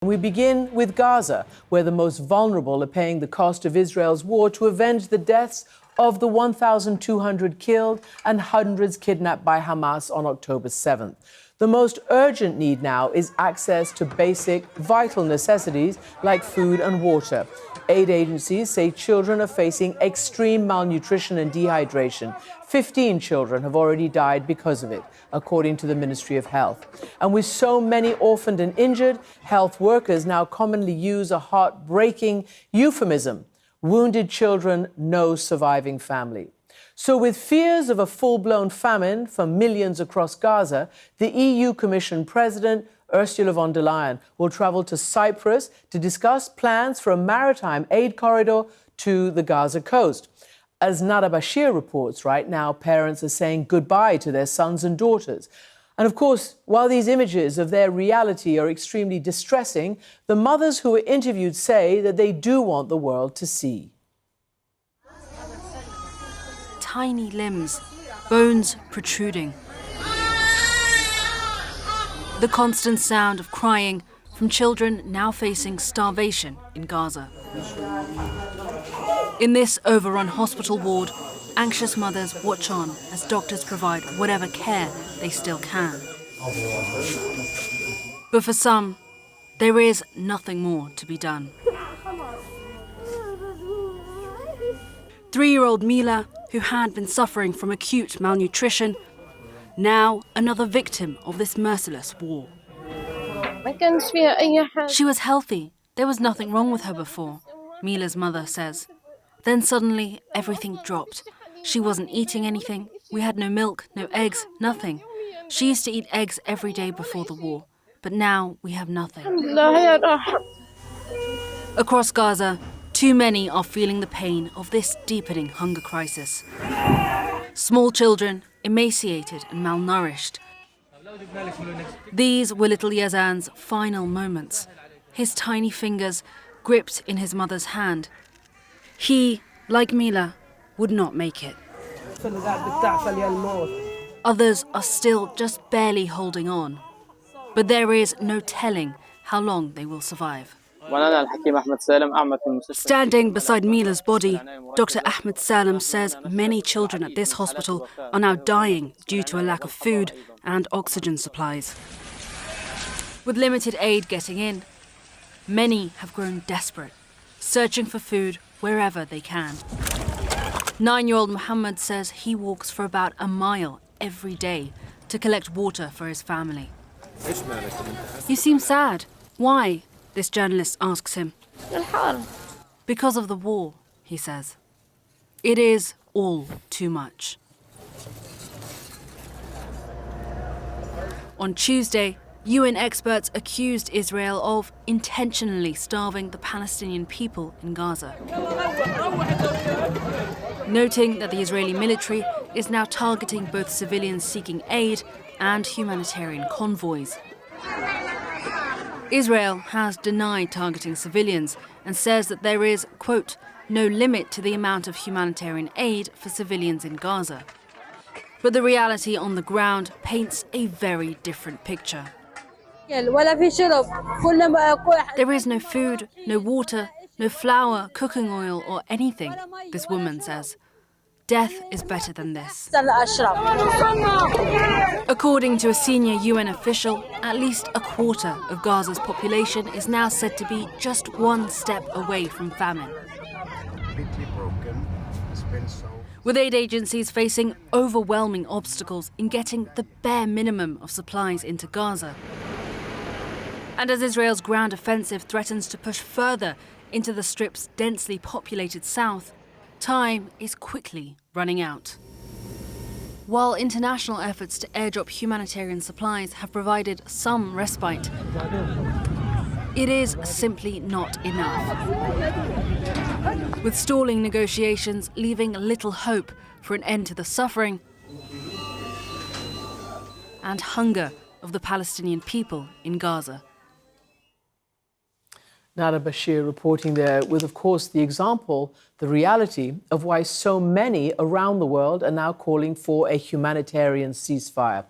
We begin with Gaza, where the most vulnerable are paying the cost of Israel's war to avenge the deaths of the 1,200 killed and hundreds kidnapped by Hamas on October 7th. The most urgent need now is access to basic, vital necessities like food and water. Aid agencies say children are facing extreme malnutrition and dehydration. 15 children have already died because of it, according to the Ministry of Health. And with so many orphaned and injured, health workers now commonly use a heartbreaking euphemism: wounded children, no surviving family. So with fears of a full-blown famine for millions across Gaza, the EU Commission President Ursula von der Leyen will travel to Cyprus to discuss plans for a maritime aid corridor to the Gaza coast. As Nada Bashir reports, right now, parents are saying goodbye to their sons and daughters. And of course, while these images of their reality are extremely distressing, the mothers who were interviewed say that they do want the world to see. Tiny limbs, bones protruding. The constant sound of crying from children now facing starvation in Gaza. In this overrun hospital ward, anxious mothers watch on as doctors provide whatever care they still can. But for some, there is nothing more to be done. 3-year-old Mila, who had been suffering from acute malnutrition, now another victim of this merciless war. She was healthy. There was nothing wrong with her before, Mila's mother says. Then suddenly everything dropped. She wasn't eating anything. We had no milk, no eggs, nothing. She used to eat eggs every day before the war, but now we have nothing. Across Gaza, too many are feeling the pain of this deepening hunger crisis. Small children, emaciated and malnourished. These were little Gazans' final moments, his tiny fingers gripped in his mother's hand. He, like Mila, would not make it. Others are still just barely holding on, but there is no telling how long they will survive. Standing beside Mila's body, Dr. Ahmed Salem says many children at this hospital are now dying due to a lack of food and oxygen supplies. With limited aid getting in, many have grown desperate, searching for food wherever they can. 9-year-old Muhammad says he walks for about a mile every day to collect water for his family. You seem sad. Why? This journalist asks him. Because of the war, he says. It is all too much. On Tuesday, UN experts accused Israel of intentionally starving the Palestinian people in Gaza, noting that the Israeli military is now targeting both civilians seeking aid and humanitarian convoys. Israel has denied targeting civilians and says that there is, quote, no limit to the amount of humanitarian aid for civilians in Gaza. But the reality on the ground paints a very different picture. There is no food, no water, no flour, cooking oil or anything, this woman says. Death is better than this. According to a senior UN official, at least a quarter of Gaza's population is now said to be just one step away from famine. With aid agencies facing overwhelming obstacles in getting the bare minimum of supplies into Gaza. And as Israel's ground offensive threatens to push further into the Strip's densely populated south, time is quickly running out. While international efforts to airdrop humanitarian supplies have provided some respite, it is simply not enough. With stalling negotiations leaving little hope for an end to the suffering and hunger of the Palestinian people in Gaza. Nada Bashir reporting there with, of course, the example, the reality of why so many around the world are now calling for a humanitarian ceasefire.